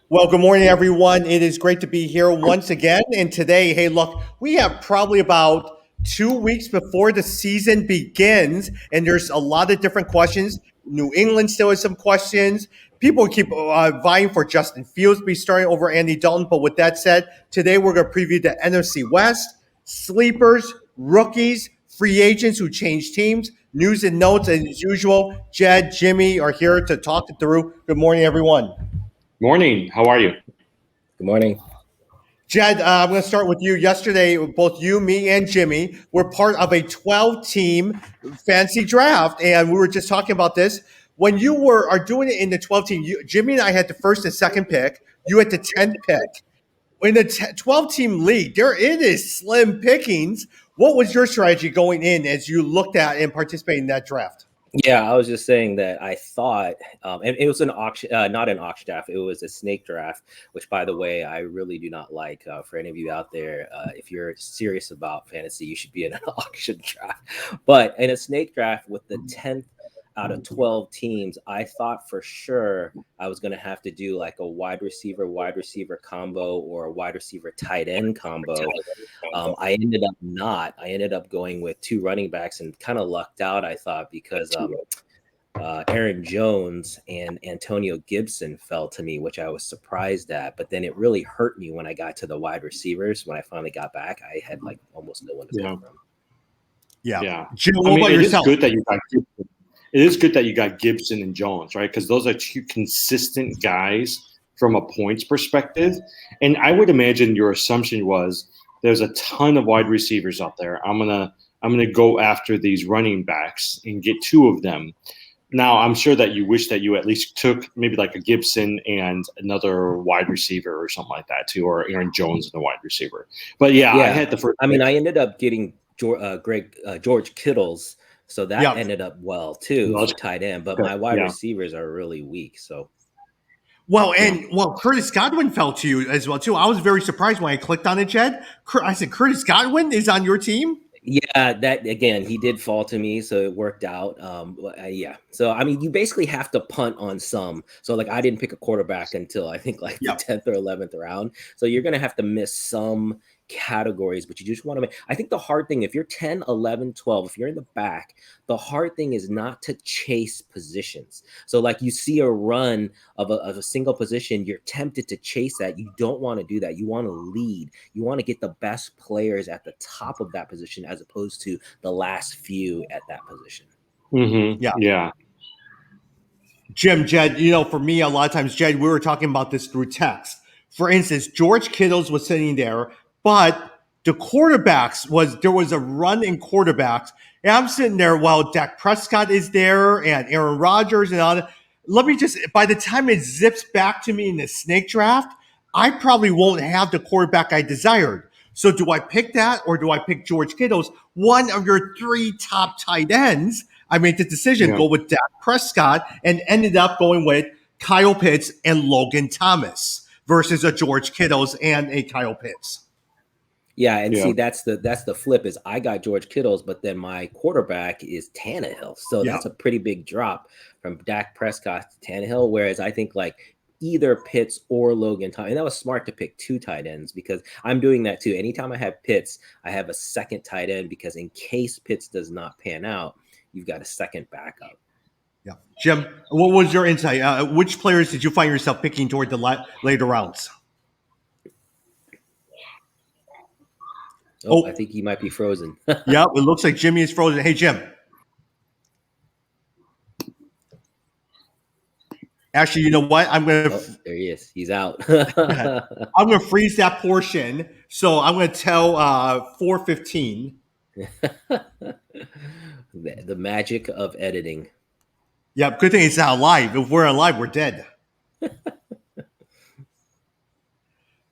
Well, good morning, everyone. It is great to be here once again. And today, hey, look, we have probably about 2 weeks before the season begins, and there's a lot of different questions. New England still has some questions. People keep vying for Justin Fields to be starting over Andy Dalton. But with that said, today we're going to preview the NFC West, sleepers, rookies, free agents who change teams, news and notes. And as usual, Jed, Jimmy are here to talk it through. Good morning, everyone. Morning. How are you? Good morning. Jed, I'm going to start with you. Yesterday, both you, me, and Jimmy were part of a 12-team fantasy draft, and we were just talking about this. When you are doing it in the 12-team, Jimmy and I had the first and second pick. You had the 10th pick. In the 12-team league, it is slim pickings. What was your strategy going in as you looked at and participated in that draft? Yeah, I was just saying that I thought, and it was an auction, not an auction draft. It was a snake draft, which, by the way, I really do not like. For any of you out there, if you're serious about fantasy, you should be in an auction draft. But in a snake draft with the 10th out of 12 teams, I thought for sure I was going to have to do like a wide receiver combo or a wide receiver tight end combo. I ended up not. I ended up going with two running backs and kind of lucked out, I thought, because Aaron Jones and Antonio Gibson fell to me, which I was surprised at. But then it really hurt me when I got to the wide receivers. When I finally got back, I had like almost no one to pick from. Yeah. Jim, what about yourself? It is good that you got Gibson and Jones, right? Because those are two consistent guys from a points perspective. And I would imagine your assumption was there's a ton of wide receivers out there. I'm gonna go after these running backs and get two of them. Now, I'm sure that you wish that you at least took maybe like a Gibson and another wide receiver or something like that too, or Aaron Jones and a wide receiver. But yeah, I had the first. I mean, I ended up getting George Kittle's. So that ended up well too, tight end. But my wide receivers are really weak. So, Curtis Godwin fell to you as well too. I was very surprised when I clicked on it, Jed. I said Curtis Godwin is on your team. Yeah, that again, he did fall to me, so it worked out. So I mean, you basically have to punt on some. So like, I didn't pick a quarterback until I think like the 10th or 11th round. So you're gonna have to miss some categories, but you just want to make. I think the hard thing, if you're 10, 11, 12, if you're in the back, the hard thing is not to chase positions. So like, you see a run of a single position, you're tempted to chase that. You don't want to do that. You want to lead. You want to get the best players at the top of that position as opposed to the last few at that position. Mm-hmm. Yeah. Jim, Jed, for me, a lot of times, Jed, we were talking about this through text. For instance, George Kittle's was sitting there, but the quarterbacks there was a run in quarterbacks. And I'm sitting there while Dak Prescott is there and Aaron Rodgers and all that. By the time it zips back to me in the snake draft, I probably won't have the quarterback I desired. So do I pick that or do I pick George Kittle's, one of your three top tight ends? I made the decision, go with Dak Prescott, and ended up going with Kyle Pitts and Logan Thomas versus a George Kittle's and a Kyle Pitts. Yeah, and see, that's the flip is I got George Kittle's, but then my quarterback is Tannehill. So that's a pretty big drop from Dak Prescott to Tannehill, whereas I think like either Pitts or Logan Thomas. And that was smart to pick two tight ends because I'm doing that too. Anytime I have Pitts, I have a second tight end because in case Pitts does not pan out, you've got a second backup. Yeah. Jim, what was your insight? Which players did you find yourself picking toward the later rounds? I think he might be frozen. Yeah, it looks like Jimmy is frozen. Hey, Jim. Actually, you know what? I'm going to... there he is. He's out. I'm going to freeze that portion. So I'm going to tell 4:15. The magic of editing. Yeah, good thing it's not live. If we're alive, we're dead.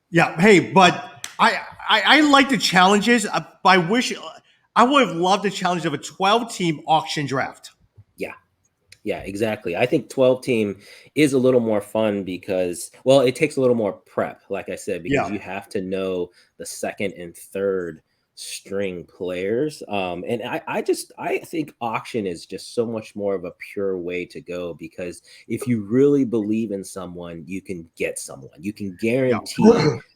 Yeah, hey, but I like the challenges. I would have loved the challenge of a 12-team auction draft. Yeah, exactly. I think 12-team is a little more fun because, it takes a little more prep, like I said, because you have to know the second and third string players. And I think auction is just so much more of a pure way to go, because if you really believe in someone, you can get someone. You can guarantee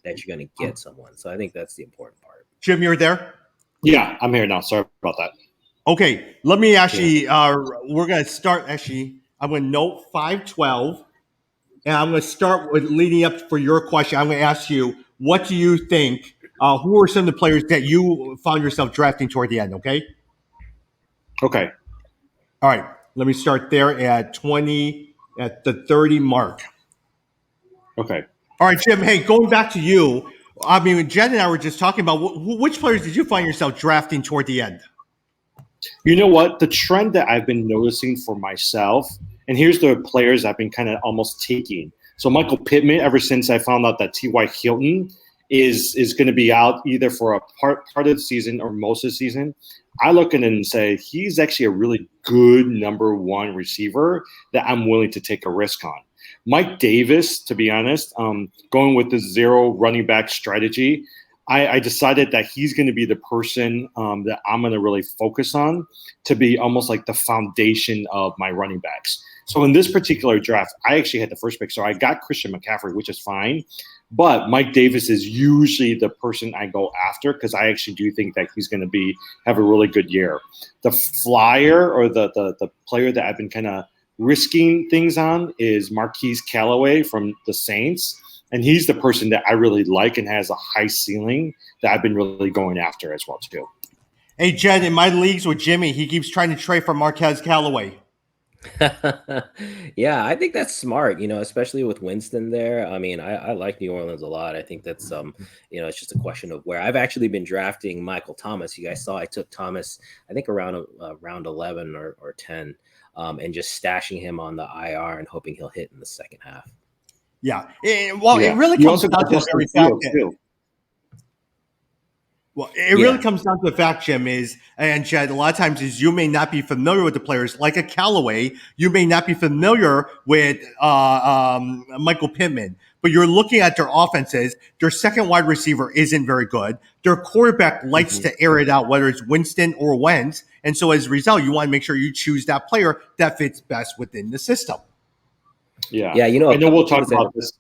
that you're going to get someone. So I think that's the important part. Jim, you're there? Yeah, I'm here now. Sorry about that. Okay, let me actually, we're going to start, actually, I'm going to note 512, and I'm going to start with leading up for your question. I'm going to ask you, what do you think, who are some of the players that you found yourself drafting toward the end, okay? Okay. All right, let me start there at the 30 mark. Okay. All right, Jim, hey, going back to you, I mean, Jen and I were just talking about which players did you find yourself drafting toward the end? You know what? The trend that I've been noticing for myself, and here's the players I've been kind of almost taking. So Michael Pittman, ever since I found out that T.Y. Hilton is going to be out either for a part of the season or most of the season, I look at it and say he's actually a really good number one receiver that I'm willing to take a risk on. Mike Davis, to be honest, going with the zero running back strategy, I decided that he's going to be the person that I'm going to really focus on to be almost like the foundation of my running backs. So in this particular draft, I actually had the first pick. So I got Christian McCaffrey, which is fine. But Mike Davis is usually the person I go after because I actually do think that he's going to have a really good year. The flyer or the player that I've been kind of risking things on is Marquise Callaway from the Saints. And he's the person that I really like and has a high ceiling that I've been really going after as well, too. Hey, Jed, in my leagues with Jimmy, he keeps trying to trade for Marquez Callaway. Yeah, I think that's smart, especially with Winston there. I mean, I like New Orleans a lot. I think that's, it's just a question of where. I've actually been drafting Michael Thomas. You guys saw I took Thomas, I think around round 11 or 10, and just stashing him on the IR and hoping he'll hit in the second half. Yeah. It really comes down to the very fact that, really comes down to the fact, Jim, and Chad, a lot of times is you may not be familiar with the players like a Callaway. You may not be familiar with Michael Pittman, but you're looking at their offenses. Their second wide receiver isn't very good. Their quarterback likes to air it out, whether it's Winston or Wentz. And so as a result, you want to make sure you choose that player that fits best within the system. Yeah. Yeah, I know we'll talk about this.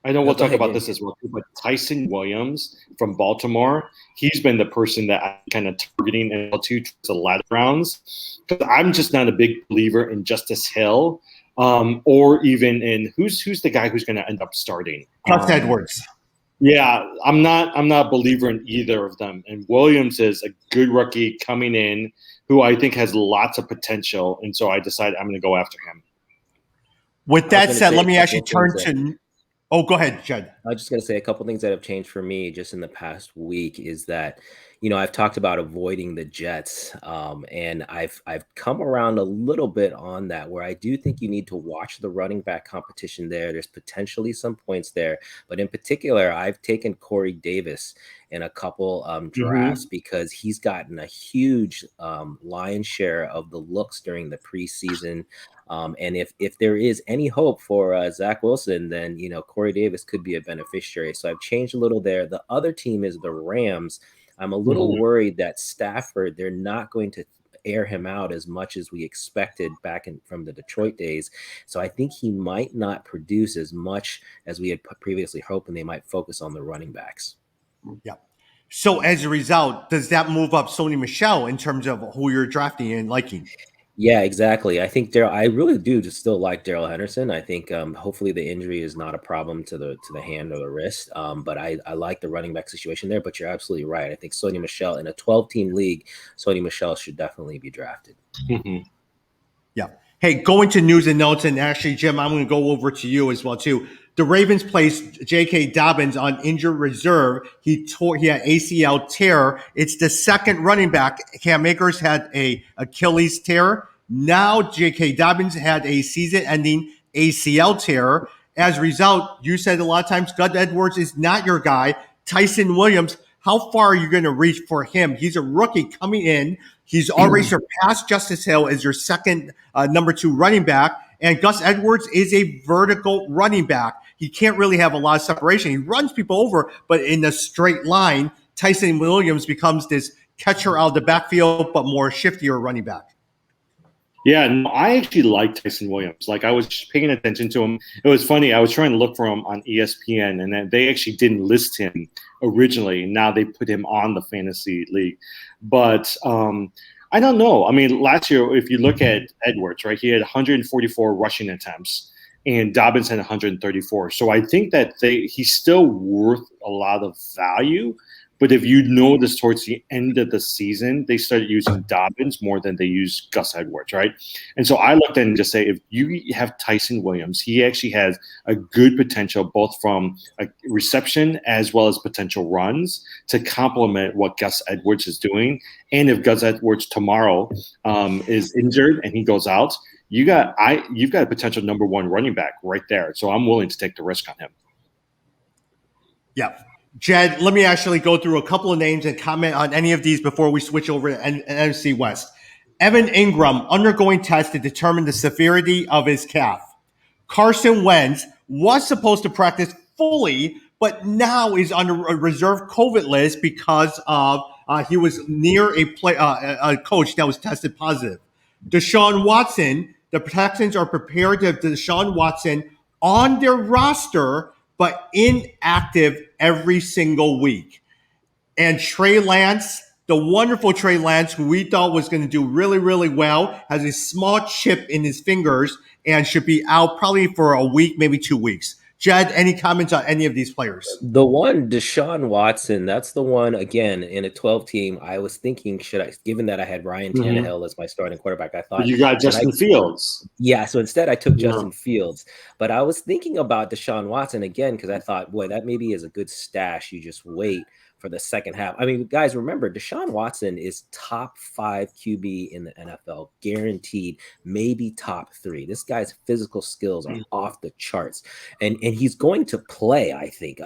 I know we'll talk about this as well, but Tyson Williams from Baltimore, he's been the person that I'm kind of targeting in the latter rounds. Because I'm just not a big believer in Justice Hill, or even in who's the guy who's going to end up starting? Gus Edwards. Yeah, I'm not a believer in either of them. And Williams is a good rookie coming in who I think has lots of potential, and so I decided I'm going to go after him. With that said, let me actually turn to. Oh, go ahead, Jed. I was just going to say a couple things that have changed for me just in the past week is that, I've talked about avoiding the Jets, and I've come around a little bit on that, where I do think you need to watch the running back competition there. There's potentially some points there, but in particular, I've taken Corey Davis in a couple drafts because he's gotten a huge lion's share of the looks during the preseason. And if there is any hope for Zach Wilson, then, Corey Davis could be a beneficiary. So I've changed a little there. The other team is the Rams. I'm a little worried that Stafford, they're not going to air him out as much as we expected back from the Detroit days. So I think he might not produce as much as we had previously hoped, and they might focus on the running backs. Yeah. So as a result, does that move up Sony Michel in terms of who you're drafting and liking? Yeah, exactly. I think I really do just still like Darrell Henderson. I think hopefully the injury is not a problem to the hand or the wrist. But I like the running back situation there. But you're absolutely right. I think Sony Michel in a 12-team league, Sony Michel should definitely be drafted. Yeah. Hey, going to news and notes, and actually, Jim, I'm going to go over to you as well too. The Ravens placed J.K. Dobbins on injured reserve. He had ACL tear. It's the second running back. Cam Akers had a Achilles tear. Now J.K. Dobbins had a season-ending ACL tear. As a result, you said a lot of times Gus Edwards is not your guy. Tyson Williams, how far are you going to reach for him? He's a rookie coming in. He's already surpassed Justice Hill as your second number 2 running back. And Gus Edwards is a vertical running back. He can't really have a lot of separation. He runs people over, but in a straight line. Tyson Williams becomes this catcher out of the backfield, but more shiftier running back. Yeah, no, I actually like Tyson Williams. Like I was paying attention to him. It was funny. I was trying to look for him on ESPN, and then they actually didn't list him originally. Now they put him on the fantasy league, but I don't know. I mean, last year, if you look at Edwards, right, he had 144 rushing attempts, and Dobbins had 134. So I think that he's still worth a lot of value. But if you notice towards the end of the season, they started using Dobbins more than they used Gus Edwards, right? And so I looked at it and just say, if you have Tyson Williams, he actually has a good potential both from a reception as well as potential runs to complement what Gus Edwards is doing. And if Gus Edwards tomorrow is injured and he goes out, you've got a potential number one running back right there. So I'm willing to take the risk on him. Yeah. Jed, let me actually go through a couple of names and comment on any of these before we switch over to NFC West. Evan Ingram undergoing tests to determine the severity of his calf. Carson Wentz was supposed to practice fully, but now is on a reserve COVID list because of he was near a coach that was tested positive. Deshaun Watson, the Texans are prepared to have Deshaun Watson on their roster, but inactive every single week. And Trey Lance, the wonderful Trey Lance, who we thought was going to do really, really well, has a small chip in his fingers and should be out probably for a week, maybe 2 weeks. Jed, any comments on any of these players? The one, Deshaun Watson, that's the one, again, in a 12 team. I was thinking, given that I had Ryan Tannehill as my starting quarterback, I thought. But you got Justin Fields. Yeah, so instead I took Justin Fields. But I was thinking about Deshaun Watson again because I thought, boy, that maybe is a good stash. You just wait for the second half. I mean, guys, remember, Deshaun Watson is top 5 QB in the NFL, guaranteed, maybe top 3. This guy's physical skills are off the charts. And he's going to play, I think.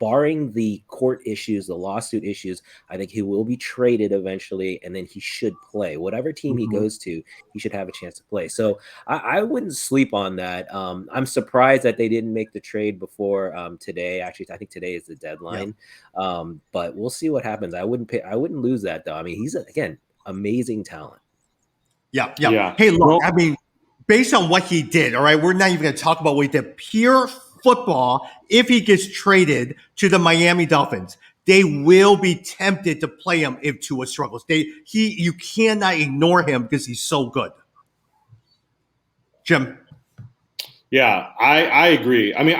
Barring the court issues, the lawsuit issues, I think he will be traded eventually, and then he should play. Whatever team he goes to, he should have a chance to play. So I wouldn't sleep on that. I'm surprised that they didn't make the trade before today. Actually, I think today is the deadline. Yeah. But we'll see what happens. I wouldn't lose that though. I mean, he's again amazing talent. Yeah. Hey, look, I mean, based on what he did, all right, we're not even going to talk about what he did. Pure football. If he gets traded to the Miami Dolphins, they will be tempted to play him if Tua struggles. You cannot ignore him because he's so good. Jim. Yeah, I agree. I mean,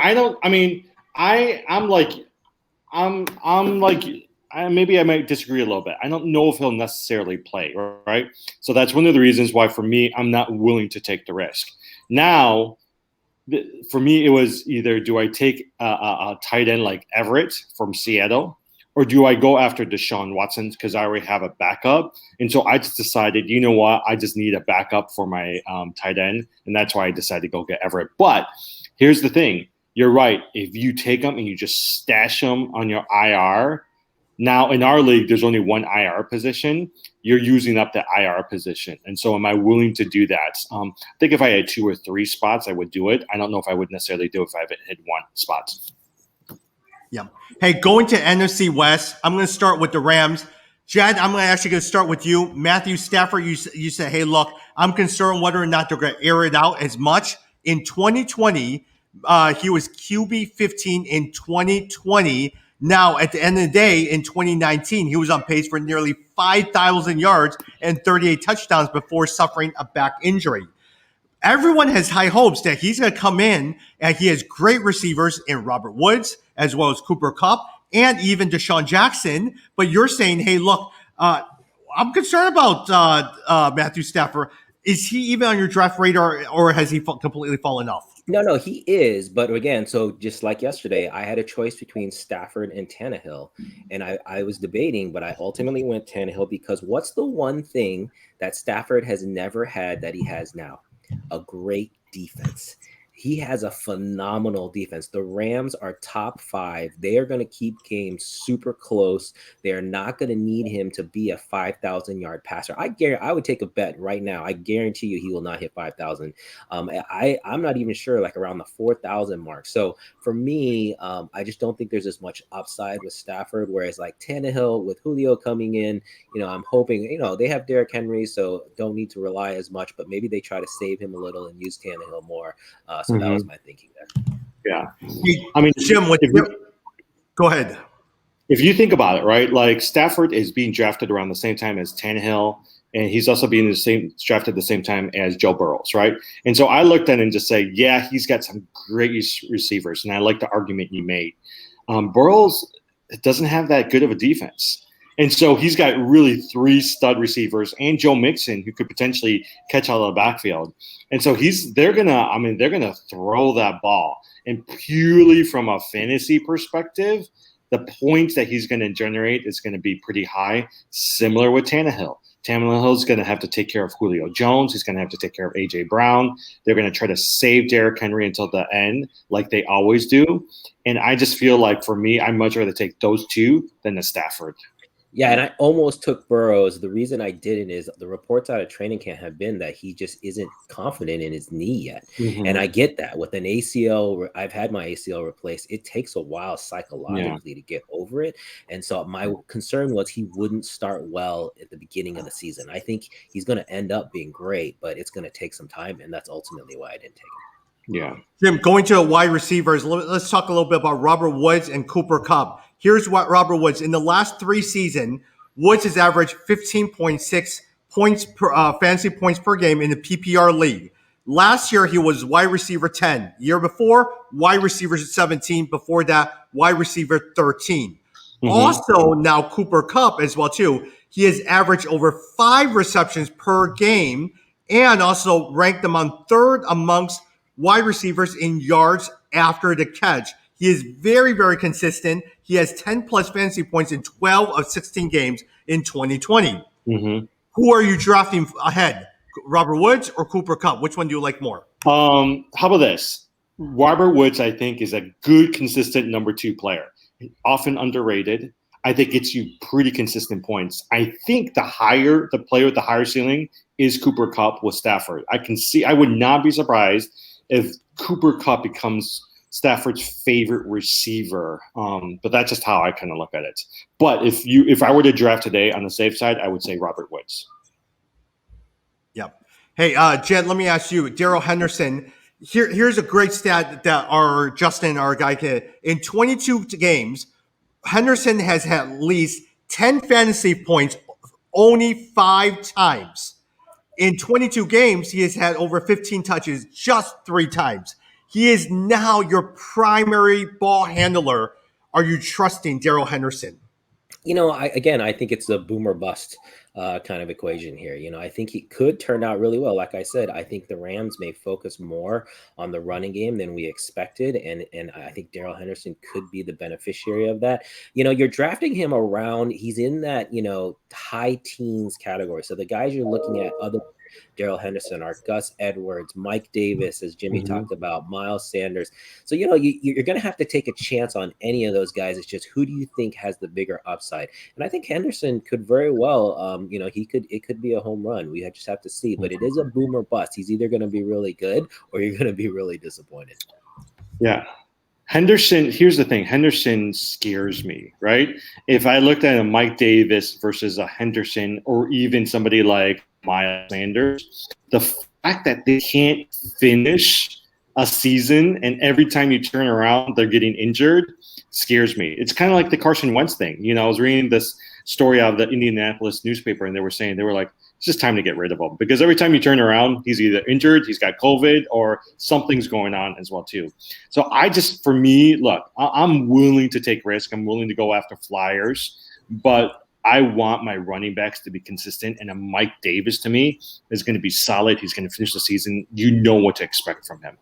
maybe I might disagree a little bit. I don't know if he'll necessarily play, right? So that's one of the reasons why, for me, I'm not willing to take the risk. Now, for me, it was either do I take a tight end like Everett from Seattle, or do I go after Deshaun Watson because I already have a backup? And so I just decided, you know what? I just need a backup for my tight end, and that's why I decided to go get Everett. But here's the thing. You're right. If you take them and you just stash them on your IR, now in our league, there's only one IR position. You're using up the IR position. And so am I willing to do that? I think if I had 2 or 3 spots, I would do it. I don't know if I would necessarily do it if I had 1 spot. Yeah. Hey, going to NFC West, I'm going to start with the Rams. Jed, I'm actually going to start with you. Matthew Stafford, you said, hey, look, I'm concerned whether or not they're going to air it out as much. In 2020, he was QB 15 in 2020. Now, at the end of the day, in 2019, he was on pace for nearly 5,000 yards and 38 touchdowns before suffering a back injury. Everyone has high hopes that he's going to come in, and he has great receivers in Robert Woods, as well as Cooper Kupp, and even Deshaun Jackson. But you're saying, hey, look, I'm concerned about Matthew Stafford. Is he even on your draft radar, or has he completely fallen off? No, he is. But again, so just like yesterday, I had a choice between Stafford and Tannehill. And I was debating, but I ultimately went Tannehill because what's the one thing that Stafford has never had that he has now? A great defense. he has a phenomenal defense. The Rams are top 5. They are going to keep games super close. They're not going to need him to be a 5,000-yard passer. I would take a bet right now. I guarantee you he will not hit 5,000. I'm not even sure, like around the 4,000 mark. So for me, I just don't think there's as much upside with Stafford, whereas like Tannehill with Julio coming in, I'm hoping, they have Derrick Henry, so don't need to rely as much, but maybe they try to save him a little and use Tannehill more. So that was my thinking there. Yeah. I mean, Jim, go ahead. If you think about it, right, like Stafford is being drafted around the same time as Tannehill, and he's also being drafted at the same time as Joe Burrows, right? And so I looked at it and just say, yeah, he's got some great receivers, and I like the argument you made. Burrows doesn't have that good of a defense. And so he's got really 3 stud receivers and Joe Mixon, who could potentially catch out of the backfield. And so they're gonna throw that ball. And purely from a fantasy perspective, the points that he's going to generate is going to be pretty high, similar with Tannehill. Tannehill's going to have to take care of Julio Jones. He's going to have to take care of A.J. Brown. They're going to try to save Derrick Henry until the end, like they always do. And I just feel like, for me, I'd much rather take those 2 than the Stafford. Yeah, and I almost took Burrows. The reason I didn't is the reports out of training camp have been that he just isn't confident in his knee yet. Mm-hmm. And I get that. With an ACL, I've had my ACL replaced. It takes a while psychologically to get over it. And so my concern was he wouldn't start well at the beginning of the season. I think he's going to end up being great, but it's going to take some time, and that's ultimately why I didn't take him. Yeah. Jim, going to wide receivers, let's talk a little bit about Robert Woods and Cooper Kupp. Here's what Robert Woods, in the last 3 seasons, Woods has averaged 15.6 points per fantasy points per game in the PPR league. Last year, he was wide receiver 10. Year before, wide receiver 17. Before that, wide receiver 13. Mm-hmm. Also, now Cooper Kupp as well, too. He has averaged over 5 receptions per game and also ranked among 3rd amongst wide receivers in yards after the catch. He is very, very consistent. He has 10-plus fantasy points in 12 of 16 games in 2020. Mm-hmm. Who are you drafting ahead, Robert Woods or Cooper Kupp? Which one do you like more? How about this? Robert Woods, I think, is a good, consistent number 2 player. Often underrated. I think gets you pretty consistent points. I think the player with the higher ceiling is Cooper Kupp with Stafford. I would not be surprised if Cooper Kupp becomes Stafford's favorite receiver. But that's just how I kind of look at it. But if I were to draft today on the safe side, I would say Robert Woods. Yep. Hey, Jed, let me ask you, Darrell Henderson. Here's a great stat that our Justin, our guy, in 22 games, Henderson has had at least 10 fantasy points only 5 times. In 22 games, he has had over 15 touches just 3 times. He is now your primary ball handler. Are you trusting Darrell Henderson? I think it's a boom or bust kind of equation here. I think he could turn out really well. Like I said, I think the Rams may focus more on the running game than we expected. And I think Darrell Henderson could be the beneficiary of that. You're drafting him around, he's in that, high teens category. So the guys you're looking at, other Darrell Henderson are Gus Edwards, Mike Davis, as Jimmy talked about, Miles Sanders. So, you're going to have to take a chance on any of those guys. It's just, who do you think has the bigger upside? And I think Henderson could very well, it could be a home run. We just have to see, but it is a boom or bust. He's either going to be really good or you're going to be really disappointed. Yeah. Henderson, here's the thing. Henderson scares me, right? If I looked at a Mike Davis versus a Henderson, or even somebody like Miles Sanders, the fact that they can't finish a season and every time you turn around, they're getting injured scares me. It's kind of like the Carson Wentz thing. I was reading this story out of the Indianapolis newspaper, and they were like, it's just time to get rid of him, because every time you turn around, he's either injured, he's got COVID, or something's going on as well too. So for me, look, I'm willing to take risk. I'm willing to go after flyers, but I want my running backs to be consistent. And a Mike Davis, to me, is going to be solid. He's going to finish the season. You know what to expect from him.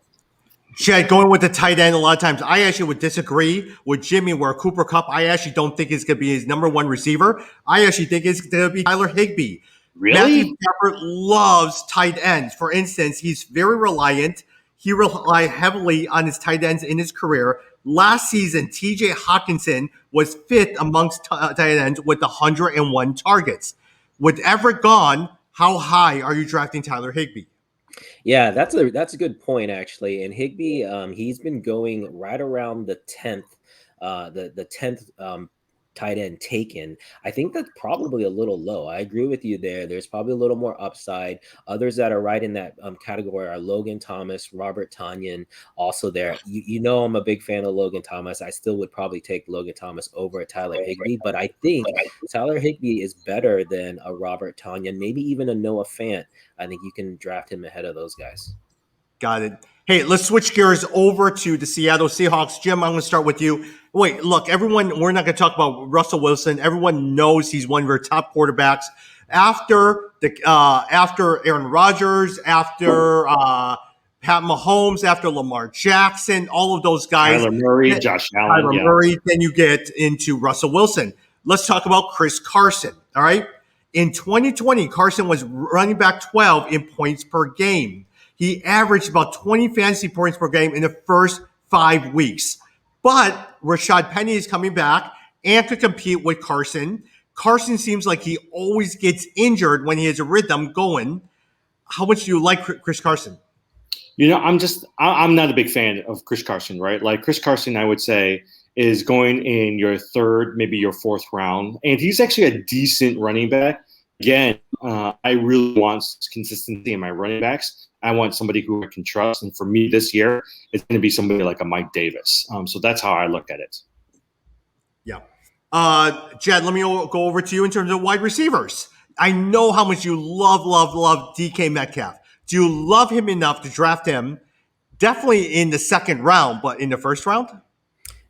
Chad, going with the tight end, a lot of times I actually would disagree with Jimmy, where Cooper Kupp, I actually don't think is going to be his number 1 receiver. I actually think it's going to be Tyler Higbee. Really? Matthew Stafford loves tight ends. For instance, he's very reliant. he relied heavily on his tight ends in his career. Last season, TJ Hawkinson was fifth amongst tight ends with 101 targets. With Everett gone, how high are you drafting Tyler Higbee? Yeah, that's a good point actually. And Higby, he's been going right around the 10th, the 10th tight end taken. I think that's probably a little low. I agree with you there. There's probably a little more upside. Others that are right in that category are Logan Thomas, Robert Tonyan, also there. You know, I'm a big fan of Logan Thomas. I still would probably take Logan Thomas over Tyler Higbee, but I think Tyler Higbee is better than a Robert Tonyan, maybe even a Noah Fant. I think you can draft him ahead of those guys. Got it. Hey, let's switch gears over to the Seattle Seahawks. Jim, I'm going to start with you. Wait, look, everyone, we're not going to talk about Russell Wilson. Everyone knows he's one of your top quarterbacks. After Aaron Rodgers, after Pat Mahomes, after Lamar Jackson, all of those guys. Kyler Murray, Josh Allen. Kyler Murray, then you get into Russell Wilson. Let's talk about Chris Carson, all right? In 2020, Carson was running back 12 in points per game. He averaged about 20 fantasy points per game in the first 5 weeks. But Rashad Penny is coming back and could compete with Carson. Carson seems like he always gets injured when he has a rhythm going. How much do you like Chris Carson? You know, I'm not a big fan of Chris Carson, right? Like Chris Carson, I would say, is going in your third, maybe your fourth round. And he's actually a decent running back. Again, I really want consistency in my running backs. I want somebody who I can trust. And for me this year, it's going to be somebody like a Mike Davis. So that's how I look at it. Yeah. Jed, let me go over to you in terms of wide receivers. I know how much you love DK Metcalf. Do you love him enough to draft him? Definitely in the second round, but in the first round?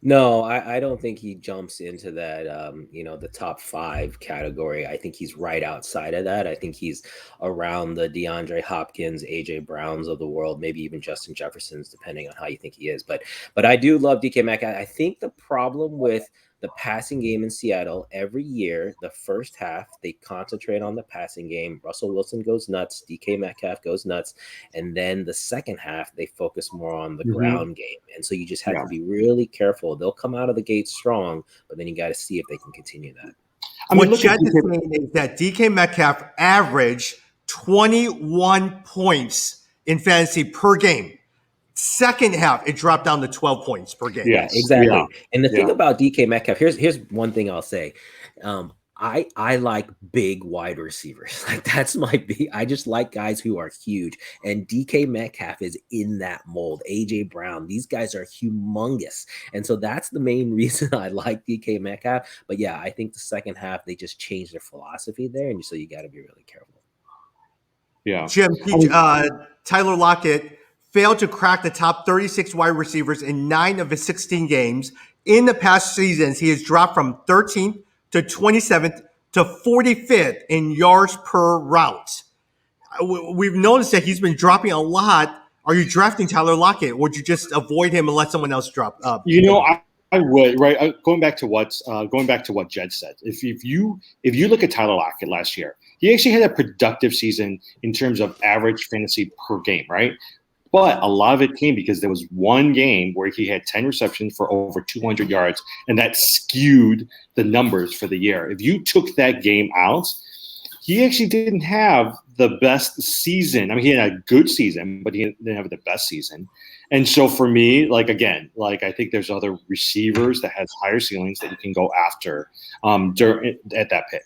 No, I don't think he jumps into that, the top 5 category. I think he's right outside of that. I think he's around the DeAndre Hopkins, AJ Browns of the world, maybe even Justin Jefferson's, depending on how you think he is. But I do love DK Metcalf. I think the problem with the passing game in Seattle every year, the first half, they concentrate on the passing game. Russell Wilson goes nuts. DK Metcalf goes nuts. And then the second half, they focus more on the ground game. And so you just have to be really careful. They'll come out of the gate strong, but then you got to see if they can continue that. What Jed is saying is that DK Metcalf averaged 21 points in fantasy per game. Second half, it dropped down to 12 points per game. Yeah, exactly. Yeah. And the thing about DK Metcalf, here's one thing I'll say. I like big wide receivers. Like that's I just like guys who are huge. And DK Metcalf is in that mold. AJ Brown, these guys are humongous. And so that's the main reason I like DK Metcalf. But yeah, I think the second half, they just changed their philosophy there. And so you got to be really careful. Yeah. Jim, Tyler Lockett failed to crack the top 36 wide receivers in 9 of his 16 games. In the past seasons, he has dropped from 13th to 27th to 45th in yards per route. We've noticed that he's been dropping a lot. Are you drafting Tyler Lockett, or would you just avoid him and let someone else drop? I would, right? Going back to what Jed said. If you look at Tyler Lockett last year, he actually had a productive season in terms of average fantasy per game, right? But a lot of it came because there was one game where he had 10 receptions for over 200 yards, and that skewed the numbers for the year. If you took that game out, he actually didn't have the best season. I mean, he had a good season, but he didn't have the best season. And so for me, I think there's other receivers that has higher ceilings that you can go after at that pick.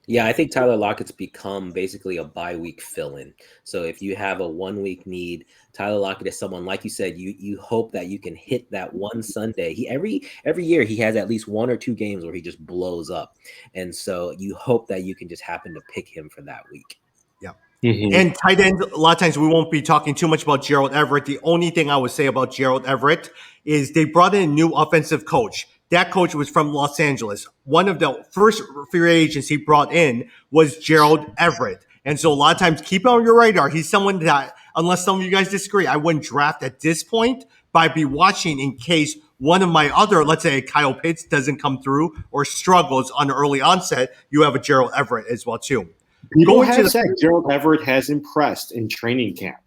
Yeah, I think Tyler Lockett's become basically a bye-week fill-in. So if you have a 1-week need, Tyler Lockett is someone, like you said, you hope that you can hit that one Sunday. Every year he has at least 1 or 2 games where he just blows up. And so you hope that you can just happen to pick him for that week. Yeah. Mm-hmm. And tight end, a lot of times we won't be talking too much about Gerald Everett. The only thing I would say about Gerald Everett is they brought in a new offensive coach. That coach was from Los Angeles. One of the first free agents he brought in was Gerald Everett. And so a lot of times, keep it on your radar. He's someone that, unless some of you guys disagree, I wouldn't draft at this point, but I'd be watching in case one of my other, let's say Kyle Pitts doesn't come through or struggles on the early onset. You have a Gerald Everett as well, too. People have said Gerald Everett has impressed in training camp.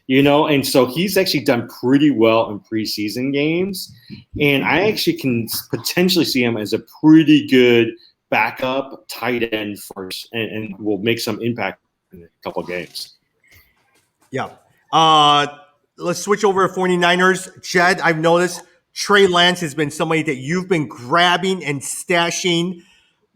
And so he's actually done pretty well in preseason games. And I actually can potentially see him as a pretty good backup tight end first and will make some impact in a couple of games. Yeah. Let's switch over to 49ers. Jed, I've noticed Trey Lance has been somebody that you've been grabbing and stashing.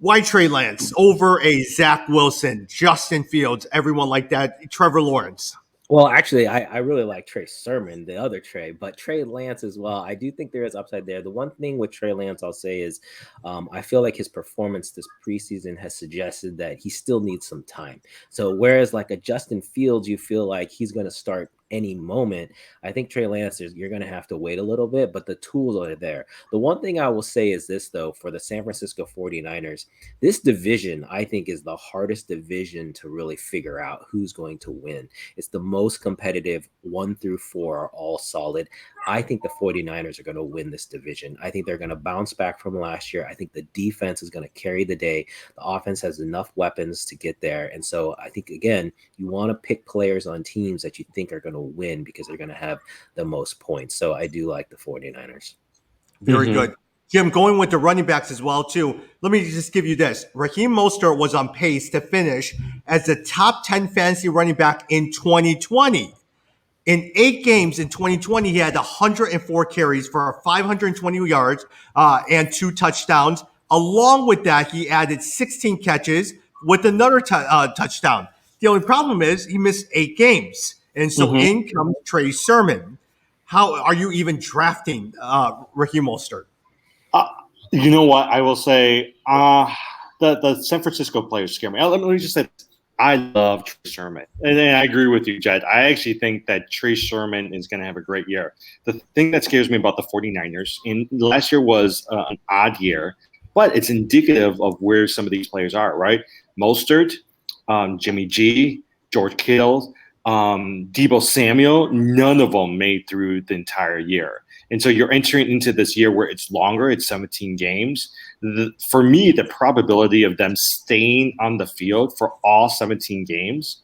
Why Trey Lance over a Zach Wilson, Justin Fields, everyone like that, Trevor Lawrence? Well, actually, I really like Trey Sermon, the other Trey, but Trey Lance as well. I do think there is upside there. The one thing with Trey Lance I'll say is I feel like his performance this preseason has suggested that he still needs some time. So whereas like a Justin Fields, you feel like he's going to start any moment, I think Trey Lance, you're going to have to wait a little bit, but the tools are there. The one thing I will say is this, though, for the San Francisco 49ers, this division, I think, is the hardest division to really figure out who's going to win. It's the most competitive. 1 through 4 are all solid. I think the 49ers are going to win this division. I think they're going to bounce back from last year. I think the defense is going to carry the day. The offense has enough weapons to get there. And so I think, again, you want to pick players on teams that you think are going to win because they're going to have the most points. So I do like the 49ers. Very good. Jim, going with the running backs as well, too. Let me just give you this. Raheem Mostert was on pace to finish as the top 10 fantasy running back in 2020. In 8 games in 2020, he had 104 carries for 520 yards and 2 touchdowns. Along with that, he added 16 catches with another touchdown. The only problem is he missed 8 games. And so in comes Trey Sermon. How are you even drafting Raheem Mostert? You know what? I will say the San Francisco players scare me. Let me just say this. I love Trey Sermon. And I agree with you, Jed. I actually think that Trey Sermon is going to have a great year. The thing that scares me about the 49ers, and last year was an odd year, but it's indicative of where some of these players are, right? Mostert, Jimmy G, George Kittle, Deebo Samuel, none of them made through the entire year. And so you're entering into this year where it's longer, it's 17 games. For me, the probability of them staying on the field for all 17 games,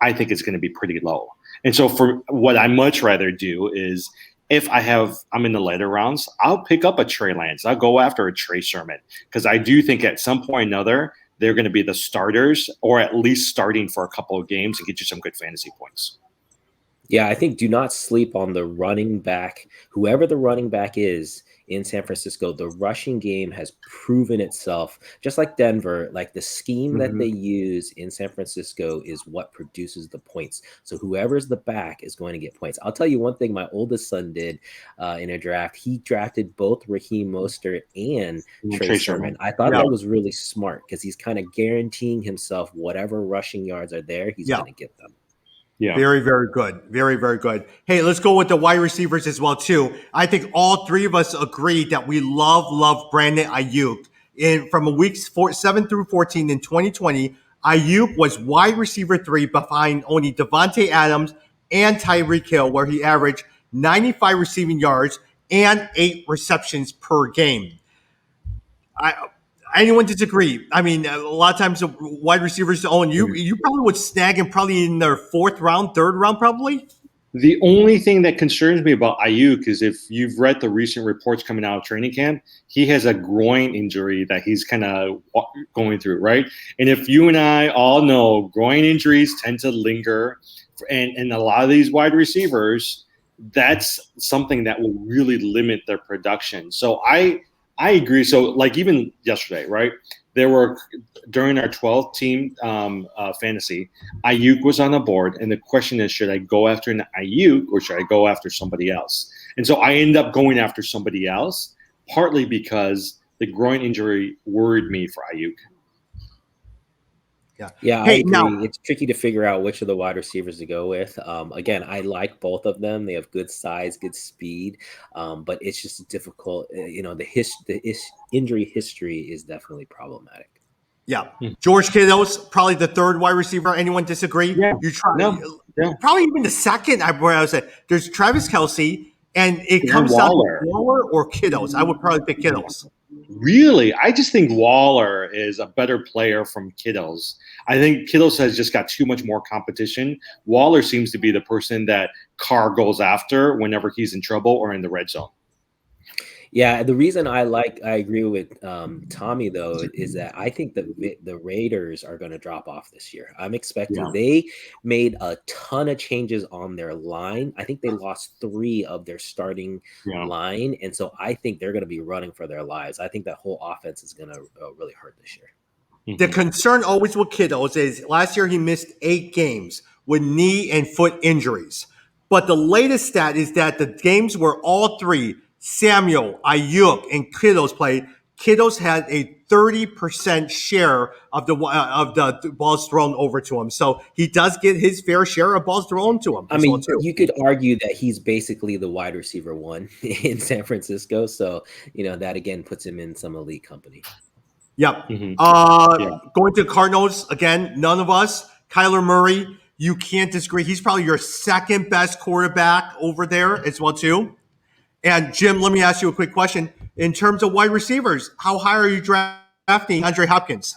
I think is going to be pretty low. And so for what I much rather do is if I'm in the later rounds, I'll pick up a Trey Lance. I'll go after a Trey Sermon because I do think at some point or another, they're going to be the starters or at least starting for a couple of games and get you some good fantasy points. Yeah, I think do not sleep on the running back. Whoever the running back is in San Francisco, the rushing game has proven itself. Just like Denver, like the scheme that they use in San Francisco is what produces the points. So whoever's the back is going to get points. I'll tell you one thing my oldest son did in a draft. He drafted both Raheem Mostert and Trey Sermon. I thought that was really smart because he's kind of guaranteeing himself whatever rushing yards are there, he's going to get them. Yeah. Very, very good. Very, very good. Hey, let's go with the wide receivers as well, too. I think all 3 of us agree that we love Brandon Ayuk. From weeks 7 through 14 in 2020, Ayuk was wide receiver 3 behind only Devontae Adams and Tyreek Hill, where he averaged 95 receiving yards and 8 receptions per game. Anyone disagree? I mean, a lot of times the wide receivers own you probably would snag him probably in their 4th round, 3rd round, probably. The only thing that concerns me about Ayuk is if you've read the recent reports coming out of training camp, he has a groin injury that he's kind of going through, right? And if you and I all know groin injuries tend to linger, and a lot of these wide receivers, that's something that will really limit their production. So I agree. So like even yesterday, right? There were during our 12th team fantasy, Ayuk was on the board. And the question is, should I go after an Ayuk or should I go after somebody else? And so I ended up going after somebody else, partly because the groin injury worried me for Ayuk. Yeah, I agree. Now, it's tricky to figure out which of the wide receivers to go with. Again, I like both of them. They have good size, good speed, but it's just difficult. The injury history is definitely problematic. Yeah. George Kittle's probably the 3rd wide receiver. Anyone disagree? Yeah. You try probably even the 2nd. Where I was at, there's Travis Kelce, and it comes down to Waller or Kittle's. I would probably pick Kittle's. Really, I just think Waller is a better player from Kittles. I think Kittles has just got too much more competition. Waller seems to be the person that Carr goes after whenever he's in trouble or in the red zone. Yeah, the reason I agree with Tommy though is that I think the Raiders are going to drop off this year. I'm expecting they made a ton of changes on their line. I think they lost 3 of their starting line, and so I think they're going to be running for their lives. I think that whole offense is going to really hurt this year. The concern always with Kittles is last year he missed 8 games with knee and foot injuries. But the latest stat is that the games where all 3, Samuel, Ayuk, and Kittles played, Kittles had a 30% share of the balls thrown over to him. So he does get his fair share of balls thrown to him. I mean, you could argue that he's basically the wide receiver 1 in San Francisco. So, that again puts him in some elite company. Yep. Going to Cardinals, again, none of us. Kyler Murray, you can't disagree. He's probably your second best quarterback over there as well, too. And, Jim, let me ask you a quick question. In terms of wide receivers, how high are you drafting Andre Hopkins?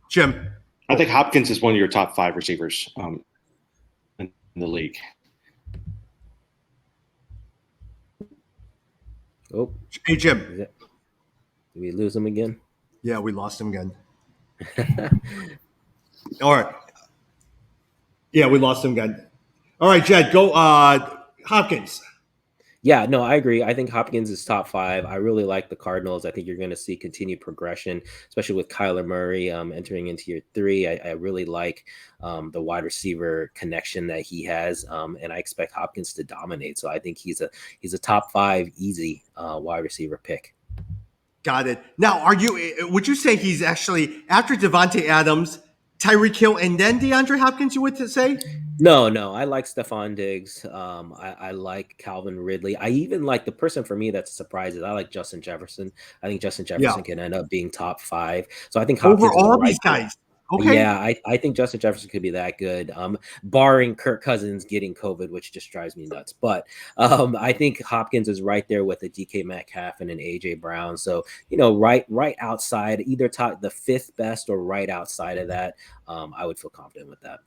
Jim? I think Hopkins is one of your top 5 receivers in the league. Oh, hey, Jim. Did we lose him again? Yeah, we lost him again. All right. Yeah, we lost him again. All right, Jed, go Hopkins. Yeah, no, I agree. I think Hopkins is top 5. I really like the Cardinals. I think you're going to see continued progression, especially with Kyler Murray entering into year 3. I really like the wide receiver connection that he has, and I expect Hopkins to dominate. So I think he's a top 5 easy wide receiver pick. Got it. Now, would you say he's actually after Devontae Adams, Tyreek Hill, and then DeAndre Hopkins, you would say? No. I like Stephon Diggs. I like Calvin Ridley. I even like the person for me that's a surprise is I like Justin Jefferson. I think Justin Jefferson can end up being top 5. So I think Hopkins over all these guys. Okay. Yeah, I think Justin Jefferson could be that good, barring Kirk Cousins getting COVID, which just drives me nuts. But I think Hopkins is right there with a DK Metcalf and an AJ Brown. So right outside, either top the 5th best or right outside of that, I would feel confident with that.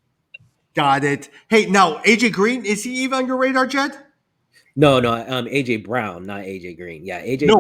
Got it. Hey, now AJ Green, is he even on your radar, Jed? No, AJ Brown, not AJ Green. Yeah, AJ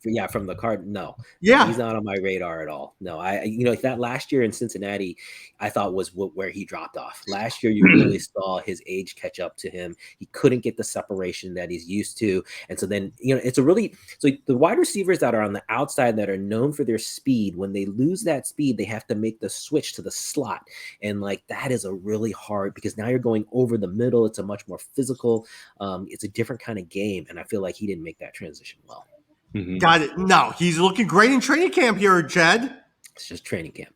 Green from the card. No, he's not on my radar at all. No, that last year in Cincinnati, I thought was where he dropped off. Last year, you really saw his age catch up to him. He couldn't get the separation that he's used to, and so then it's so the wide receivers that are on the outside that are known for their speed. When they lose that speed, they have to make the switch to the slot, and that is a really hard because now you're going over the middle. It's a much more physical. It's a different kind of game, and I feel like he didn't make that transition well. Mm-hmm. Got it. No, he's looking great in training camp here, Jed. It's just training camp.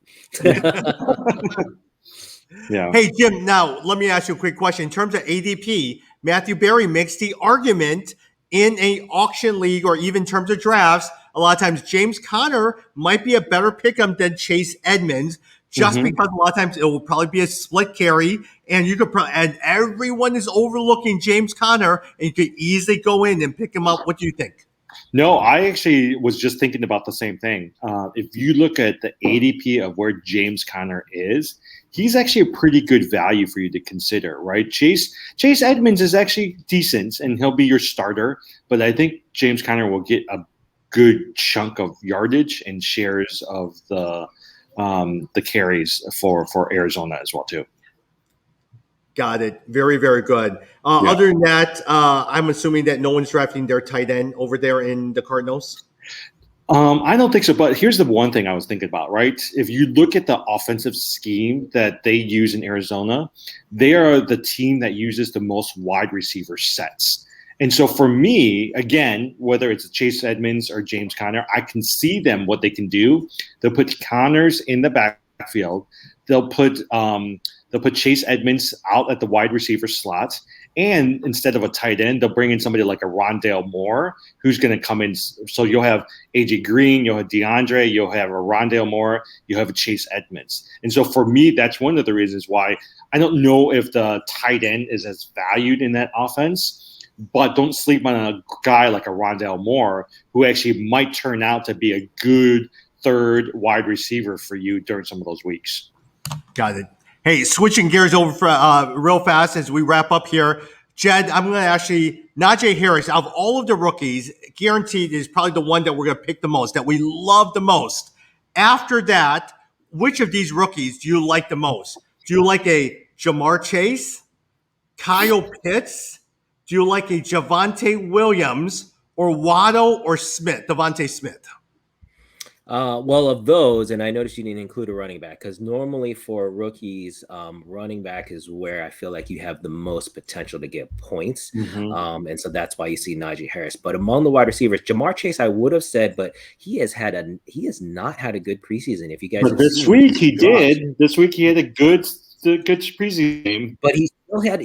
Yeah. Hey, Jim, now let me ask you a quick question. In terms of ADP, Matthew Berry makes the argument in an auction league or even in terms of drafts, a lot of times James Conner might be a better pick-em than Chase Edmonds, just because a lot of times it will probably be a split carry, and you could and everyone is overlooking James Conner, and you could easily go in and pick him up. What do you think? No, I actually was just thinking about the same thing. If you look at the ADP of where James Conner is, he's actually a pretty good value for you to consider, right? Chase Edmonds is actually decent, and he'll be your starter, but I think James Conner will get a good chunk of yardage and shares of the carries for Arizona as well too. Got it. Very, very good. Other than that, I'm assuming that no one's drafting their tight end over there in the Cardinals. I don't think so. But here's the one thing I was thinking about, right? If you look at the offensive scheme that they use in Arizona, they are the team that uses the most wide receiver sets. And so for me, again, whether it's Chase Edmonds or James Conner, I can see them, what they can do. They'll put Connors in the backfield. They'll put Chase Edmonds out at the wide receiver slot. And instead of a tight end, they'll bring in somebody like a Rondale Moore who's going to come in. So you'll have AJ Green, you'll have DeAndre, you'll have a Rondale Moore, you'll have a Chase Edmonds. And so for me, that's one of the reasons why I don't know if the tight end is as valued in that offense. but don't sleep on a guy like a Rondale Moore, who actually might turn out to be a good third wide receiver for you during some of those weeks. Got it. Hey, switching gears over for, real fast as we wrap up here. Jed, I'm going to actually, Najee Harris, out of all of the rookies, guaranteed is probably the one that we're going to pick the most, that we love the most. After that, which of these rookies do you like the most? Do you like a Jamar Chase, Kyle Pitts? Do you like a Javonte Williams, or Waddle, or Smith, Devontae Smith? Well, of those, and I noticed you didn't include a running back, because normally for rookies, running back is where I feel like you have the most potential to get points. And so that's why you see Najee Harris. But among the wide receivers, Jamar Chase, I would have said, but he has not had a good preseason. If you guys, but this week he did. This week he had a good preseason game. But he still had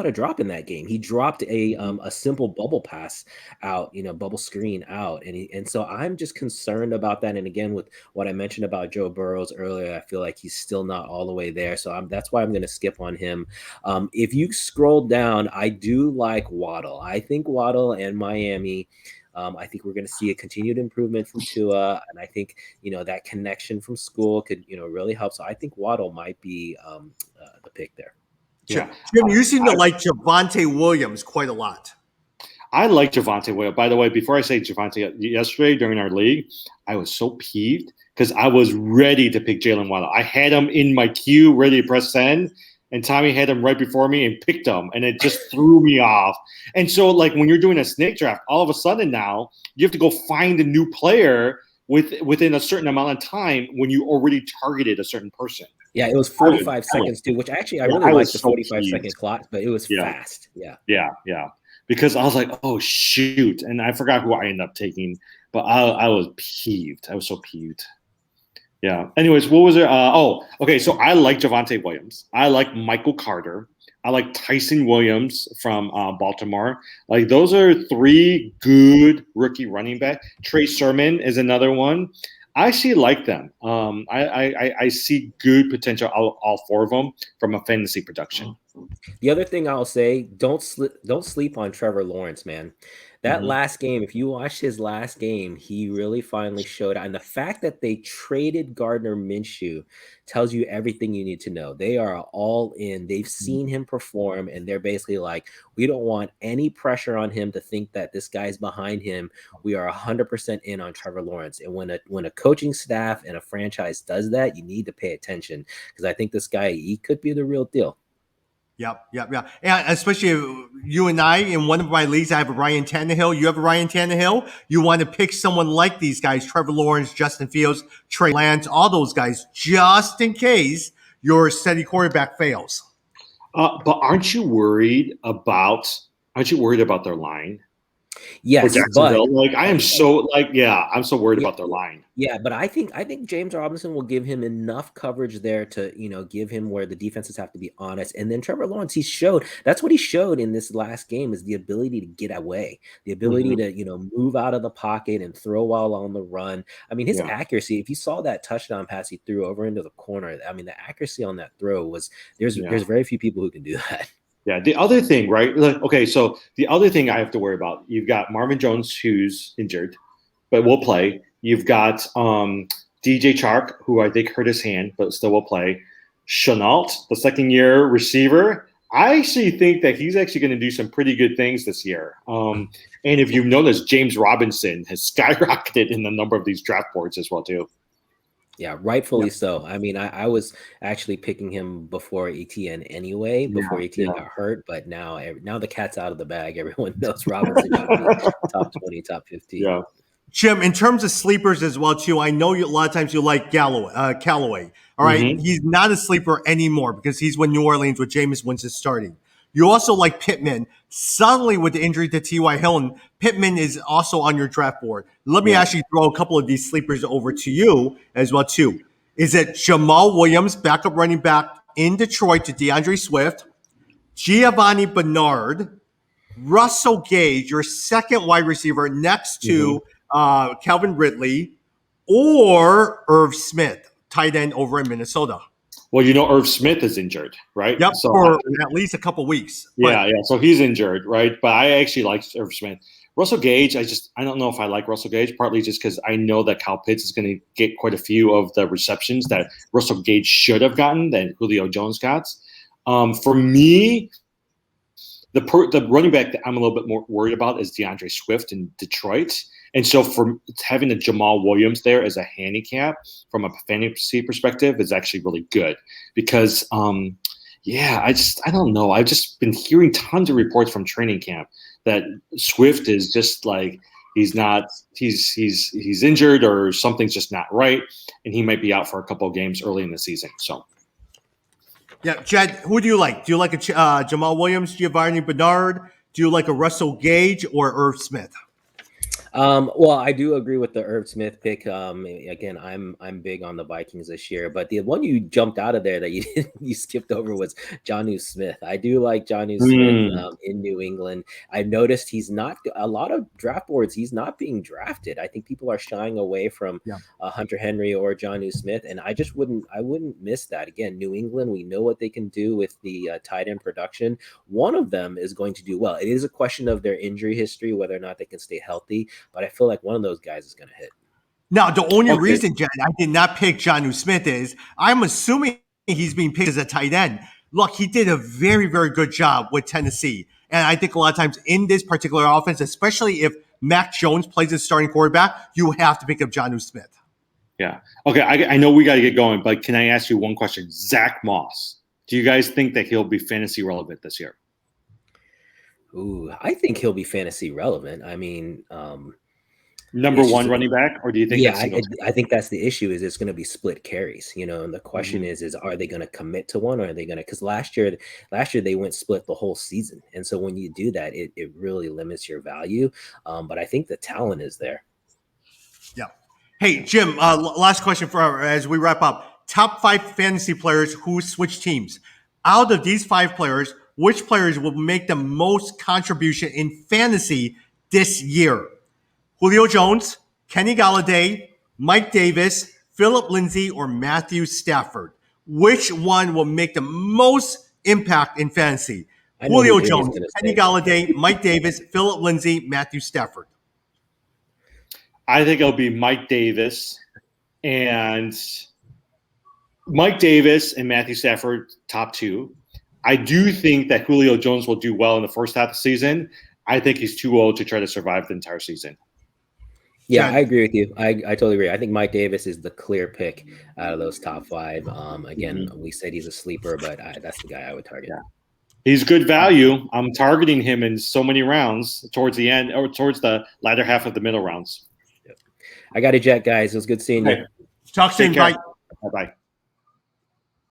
a drop in that game. He dropped a simple bubble pass out, bubble screen out, and so I'm just concerned about that. And again, with what I mentioned about Joe Burrows earlier, I feel like he's still not all the way there. So that's why I'm going to skip on him. If you scroll down, I do like Waddle. I think Waddle and Miami. I think we're going to see a continued improvement from Tua, and I think that connection from school could really help. So I think Waddle might be the pick there. Yeah, Jim, you seem to like Javonte Williams quite a lot. I like Javonte Williams. By the way, before I say Javonte, yesterday during our league, I was so peeved because I was ready to pick Jalen Waddle. I had him in my queue, ready to press send, and Tommy had him right before me and picked him, and it just threw me off. And so, like, when you're doing a snake draft, all of a sudden now you have to go find a new player within a certain amount of time when you already targeted a certain person. Yeah, it was 45 seconds too, which actually I really liked the 45-second clock, but it was fast. Yeah. Because I was like, oh shoot, and I forgot who I ended up taking, but I was peeved. I was so peeved. Yeah. Anyways, what was it? Okay. So I like Javonte Williams. I like Michael Carter. I like Tyson Williams from Baltimore. Like, those are three good rookie running backs. Trey Sermon is another one. I actually like them. I see good potential all four of them from a fantasy production. The other thing I'll say, don't sleep on Trevor Lawrence, man. That last game, if you watch his last game, he really finally showed out. And the fact that they traded Gardner Minshew tells you everything you need to know. They are all in. They've seen him perform, and they're basically like, we don't want any pressure on him to think that this guy's behind him. We are 100% in on Trevor Lawrence. And when a coaching staff and a franchise does that, you need to pay attention, because I think this guy, he could be the real deal. Yep. And especially you and I, in one of my leagues, I have a Ryan Tannehill. You have a Ryan Tannehill. You want to pick someone like these guys, Trevor Lawrence, Justin Fields, Trey Lance, all those guys, just in case your steady quarterback fails. But aren't you worried about their line? Yes, but I'm so worried about their line. Yeah, but I think James Robinson will give him enough coverage there to give him where the defenses have to be honest. And then Trevor Lawrence, that's what he showed in this last game, is the ability to get away, the ability to move out of the pocket and throw while on the run. I mean, his accuracy, if you saw that touchdown pass he threw over into the corner, I mean, the accuracy on that throw was there's very few people who can do that. Yeah, the other thing, right? So the other thing I have to worry about, you've got Marvin Jones, who's injured, but will play. You've got DJ Chark, who I think hurt his hand, but still will play. Chenault, the second-year receiver, I actually think that he's actually going to do some pretty good things this year. And if you've noticed, James Robinson has skyrocketed in the number of these draft boards as well, too. Yeah, rightfully so. I mean, I was actually picking him before Etienne anyway, before Etienne got hurt. But now the cat's out of the bag. Everyone knows Robinson should be top 20, top 15. Yeah. Jim, in terms of sleepers as well, too, I know a lot of times you like Callaway. All right, he's not a sleeper anymore because he's with New Orleans with Jameis Winston starting. You also like Pittman. Suddenly, with the injury to T.Y. Hilton, Pittman is also on your draft board. Let me actually throw a couple of these sleepers over to you as well, too. Is it Jamal Williams, backup running back in Detroit to DeAndre Swift, Giovanni Bernard, Russell Gage, your second wide receiver next to Calvin Ridley, or Irv Smith, tight end over in Minnesota? Well, Irv Smith is injured, right? Yep, So for at least a couple weeks. Yeah. So he's injured, right? But I actually like Irv Smith. Russell Gage, I don't know if I like Russell Gage, partly just because I know that Kyle Pitts is going to get quite a few of the receptions that Russell Gage should have gotten that Julio Jones got. For me, the running back that I'm a little bit more worried about is DeAndre Swift in Detroit. And so for having a Jamal Williams there as a handicap from a fantasy perspective is actually really good because I don't know. I've just been hearing tons of reports from training camp that Swift is just like he's injured or something's just not right, and he might be out for a couple of games early in the season. So, yeah, Jed, who do you like? Do you like a Jamal Williams, Giovanni Bernard? Do you like a Russell Gage or Irv Smith? Well, I do agree with the Irv Smith pick. Again, I'm big on the Vikings this year, but the one you jumped out of there that you skipped over was Jonnu Smith. I do like Jonnu Smith in New England. I noticed he's not a lot of draft boards. He's not being drafted. I think people are shying away from Hunter Henry or Jonnu Smith, and I wouldn't miss that. Again, New England, we know what they can do with the tight end production. One of them is going to do well. It is a question of their injury history, whether or not they can stay healthy. But I feel like one of those guys is going to hit. Now, the only reason, Jen, I did not pick Jonnu Smith is I'm assuming he's being picked as a tight end. Look, he did a very, very good job with Tennessee. And I think a lot of times in this particular offense, especially if Mac Jones plays as starting quarterback, you have to pick up Jonnu Smith. Yeah. Okay, I know we got to get going, but can I ask you one question? Zach Moss, do you guys think that he'll be fantasy relevant this year? Ooh, I think he'll be fantasy relevant. I mean, number one running back, or do you think? Yeah, I think that's the issue. Is it's going to be split carries, and the question is are they going to commit to one, or are they going to? Because last year they went split the whole season, and so when you do that, it really limits your value. But I think the talent is there. Yeah. Hey, Jim. Last question as we wrap up. Top 5 fantasy players who switch teams. Out of these 5 players, which players will make the most contribution in fantasy this year? Julio Jones, Kenny Golladay, Mike Davis, Phillip Lindsay, or Matthew Stafford? Which one will make the most impact in fantasy? Julio Jones, Kenny Golladay, Mike Davis, Phillip Lindsay, Matthew Stafford. I think it'll be Mike Davis and Matthew Stafford, top 2. I do think that Julio Jones will do well in the first half of the season. I think he's too old to try to survive the entire season. Yeah, I agree with you. I totally agree. I think Mike Davis is the clear pick out of those top 5. Again, we said he's a sleeper, but that's the guy I would target. Yeah. He's good value. I'm targeting him in so many rounds towards the end or towards the latter half of the middle rounds. Yep. I got to jet, guys. It was good seeing you. Talk soon. Bye. Bye-bye.